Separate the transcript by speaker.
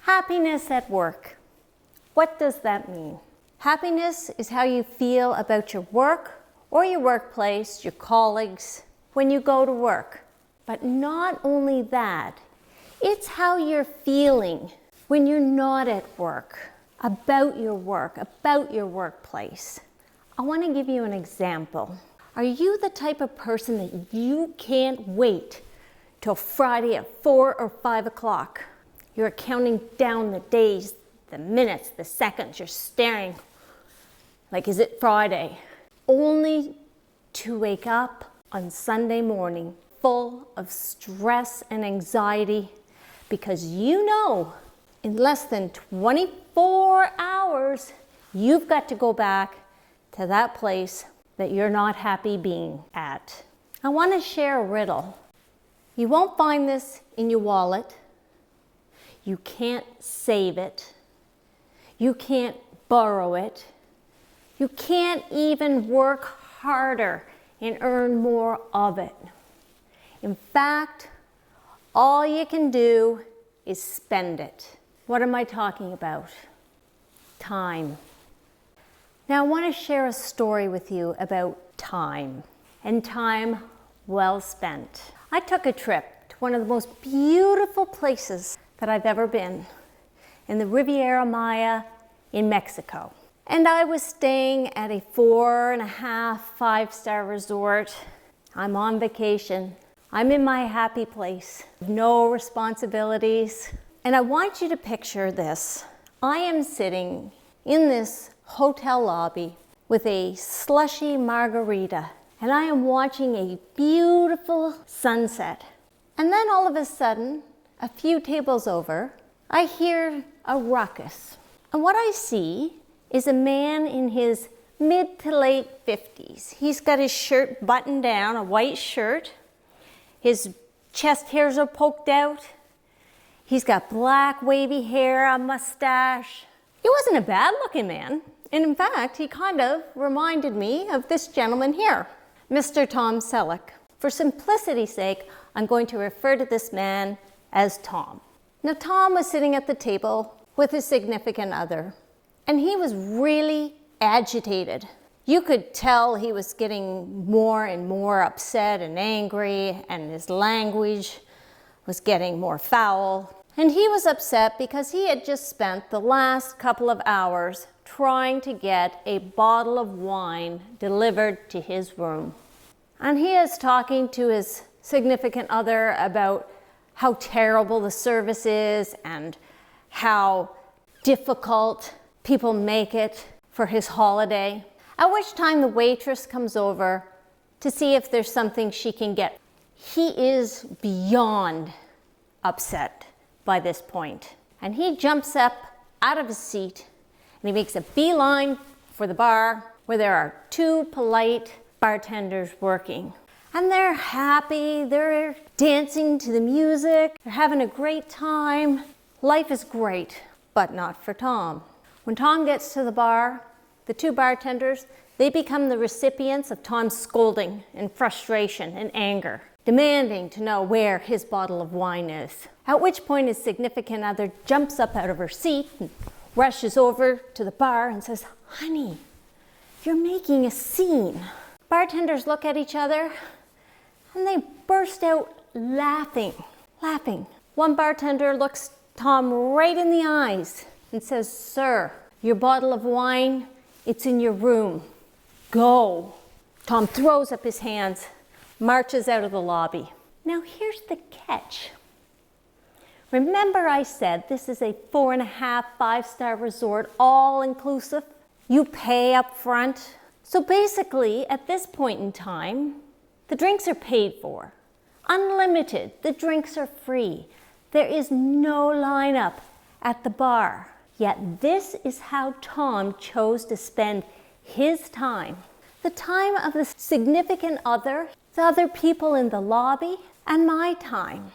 Speaker 1: Happiness at work. What does that mean? Happiness is how you feel about your work or your workplace, your colleagues, when you go to work. But not only that, it's how you're feeling when you're not at work, about your workplace. I want to give you an example. Are you the type of person that you can't wait till Friday at 4 or 5 o'clock? You're counting down the days, the minutes, the seconds. You're staring like, is it Friday? Only to wake up on Sunday morning full of stress and anxiety because you know in less than 24 hours, you've got to go back to that place that you're not happy being at. I want to share a riddle. You won't find this in your wallet. You can't save it. You can't borrow it. You can't even work harder and earn more of it. In fact, all you can do is spend it. What am I talking about? Time. Now I want to share a story with you about time, and time well spent. I took a trip to one of the most beautiful places that I've ever been, in the Riviera Maya in Mexico. And I was staying at a 4.5, 5-star resort. I'm on vacation. I'm in my happy place. No responsibilities. And I want you to picture this. I am sitting in this hotel lobby with a slushy margarita, and I am watching a beautiful sunset. And then all of a sudden, a few tables over, I hear a ruckus. And what I see is a man in his mid to late 50s. He's got his shirt buttoned down, a white shirt. His chest hairs are poked out. He's got black wavy hair, a mustache. He wasn't a bad looking man. And in fact, he kind of reminded me of this gentleman here, Mr. Tom Selleck. For simplicity's sake, I'm going to refer to this man as Tom. Now, Tom was sitting at the table with his significant other, and he was really agitated. You could tell he was getting more and more upset and angry, and his language was getting more foul. And he was upset because he had just spent the last couple of hours trying to get a bottle of wine delivered to his room. And he is talking to his significant other about how terrible the service is and how difficult people make it for his holiday. At which time the waitress comes over to see if there's something she can get. He is beyond upset by this point. And he jumps up out of his seat and he makes a beeline for the bar where there are two polite bartenders working. And they're happy, they're dancing to the music, they're having a great time. Life is great, but not for Tom. When Tom gets to the bar, the two bartenders, they become the recipients of Tom's scolding and frustration and anger, demanding to know where his bottle of wine is. At which point his significant other jumps up out of her seat and rushes over to the bar and says, "Honey, you're making a scene." Bartenders look at each other and they burst out laughing. One bartender looks Tom right in the eyes and says, "Sir, your bottle of wine, it's in your room. Go." Tom throws up his hands, marches out of the lobby. Now here's the catch. Remember I said this is a 4.5, 5-star resort, all inclusive? You pay up front. So basically, at this point in time, the drinks are paid for. Unlimited, the drinks are free. There is no lineup at the bar. Yet this is how Tom chose to spend his time. The time of the significant other, the other people in the lobby, and my time.